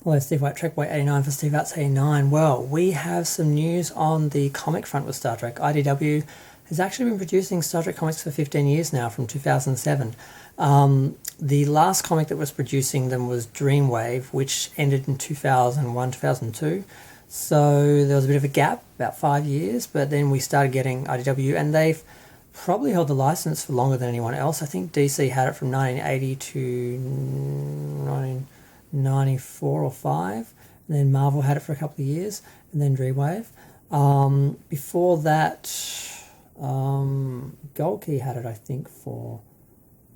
Hello, Steve White, TrekBoy89 for Steve Outs 89. Well, we have some news on the comic front with Star Trek. IDW has actually been producing Star Trek comics for 15 years now, from 2007. The last comic that was producing them was Dreamwave, which ended in 2001, 2002. So there was a bit of a gap, about 5 years, but then we started getting IDW, and they've probably held the license for longer than anyone else. I think DC had it from 1980 to 1994 or 5, and then Marvel had it for a couple of years, and then Dreamwave. Before that, Gold Key had it, I think, for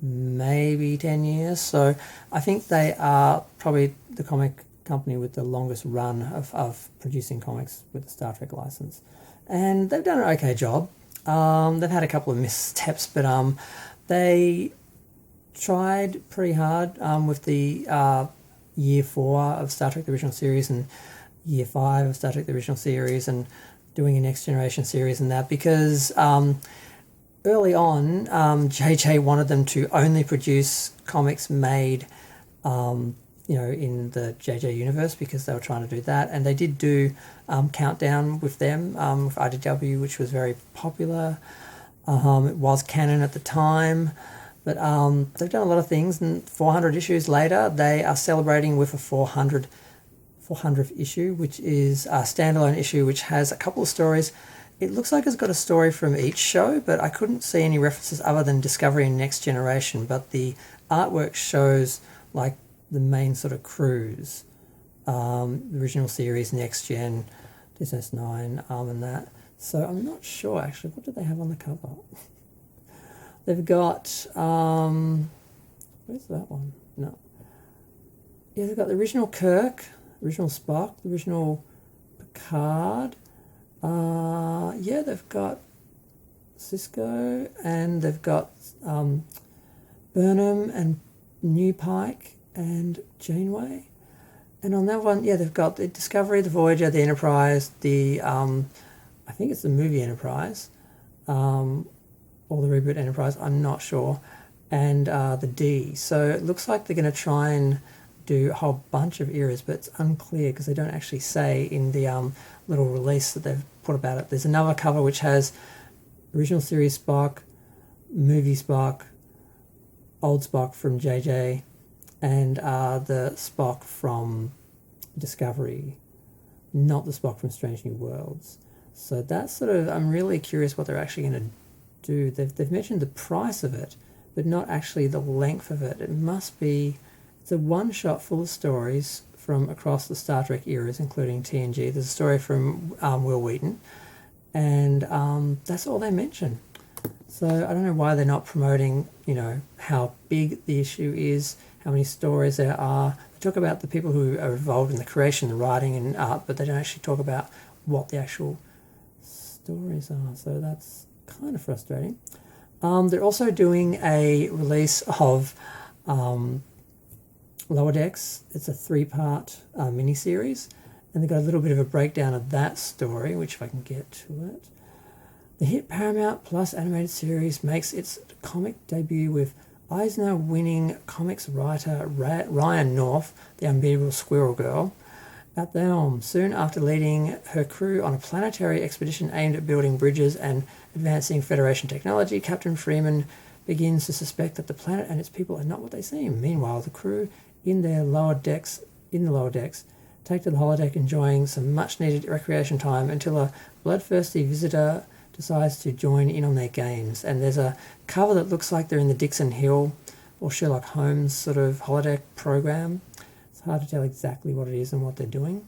maybe 10 years. So I think they are probably the comic company with the longest run of producing comics with the Star Trek license. And they've done an okay job. They've had a couple of missteps, but they tried pretty hard with the Year 4 of Star Trek the Original Series and Year 5 of Star Trek the Original Series, and doing a Next Generation series and that, because early on JJ wanted them to only produce comics made in the JJ universe, because they were trying to do that. And they did do Countdown with them, with IDW, which was very popular. It was canon at the time. But they've done a lot of things, and 400 issues later, they are celebrating with a 400th issue, which is a standalone issue which has a couple of stories. It looks like it's got a story from each show, but I couldn't see any references other than Discovery and Next Generation. But the artwork shows like the main sort of crews, the original series, Next Gen, DS9, and that. So I'm not sure actually. What do they have on the cover? They've got, where's that one? No. Yeah, they've got the original Kirk, original Spock, the original Picard. Yeah, they've got Cisco, and they've got Burnham and New Pike and Janeway. And on that one, yeah, they've got the Discovery, the Voyager, the Enterprise, the, I think it's the movie Enterprise, or the reboot Enterprise, I'm not sure, and the D. So it looks like they're going to try and do a whole bunch of eras, but it's unclear because they don't actually say in the little release that they've put about it. There's another cover which has original series Spock, movie Spock, old Spock from JJ, and the Spock from Discovery, not the Spock from Strange New Worlds. So that's sort of, I'm really curious what they're actually going to do. They've mentioned the price of it, but not actually the length of it. It must be, it's a one-shot full of stories from across the Star Trek eras, including TNG. There's a story from Will Wheaton, and that's all they mention. So I don't know why they're not promoting, how big the issue is, how many stories there are. They talk about the people who are involved in the creation, the writing and art, but they don't actually talk about what the actual stories are. So that's kind of frustrating. They're also doing a release of Lower Decks. It's a 3-part miniseries, and they've got a little bit of a breakdown of that story, which if I can get to it. The hit Paramount Plus animated series makes its comic debut with Eisner-winning comics writer Ryan North, the unbeatable Squirrel Girl, at the helm. Soon after leading her crew on a planetary expedition aimed at building bridges and advancing Federation technology, Captain Freeman begins to suspect that the planet and its people are not what they seem. Meanwhile, the crew in the lower decks take to the holodeck, enjoying some much-needed recreation time until a bloodthirsty visitor decides to join in on their games. And there's a cover that looks like they're in the Dixon Hill or Sherlock Holmes sort of holodeck program. It's hard to tell exactly what it is and what they're doing.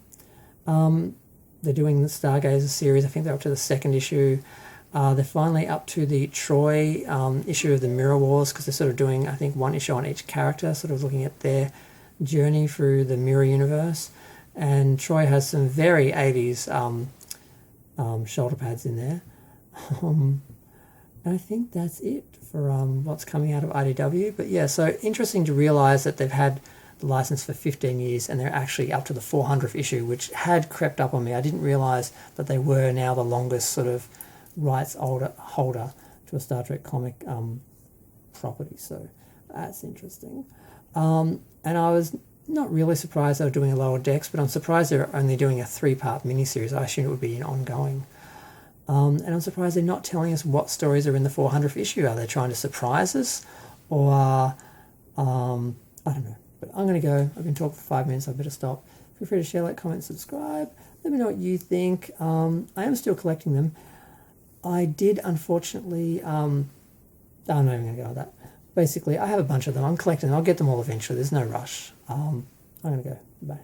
They're doing the Stargazer series. I think they're up to the 2nd issue. They're finally up to the Troy issue of the Mirror Wars, because they're sort of doing, I think, 1 issue on each character, sort of looking at their journey through the Mirror universe. And Troy has some very 80s shoulder pads in there. And I think that's it for what's coming out of IDW. But yeah, so interesting to realise that they've had the license for 15 years and they're actually up to the 400th issue, which had crept up on me. I didn't realise that they were now the longest sort of rights holder to a Star Trek comic property. So that's interesting. And I was not really surprised they're doing a Lower Decks, but I'm surprised they're only doing a 3-part miniseries. I assumed it would be an ongoing. And I'm surprised they're not telling us what stories are in the 400th issue. Are they trying to surprise us? Or, I don't know. But I'm going to go. I've been talking for 5 minutes. I better stop. Feel free to share, like, comment, subscribe. Let me know what you think. I am still collecting them. I did, unfortunately... I'm not even going to go with that. Basically, I have a bunch of them. I'm collecting them. I'll get them all eventually. There's no rush. I'm going to go. Bye.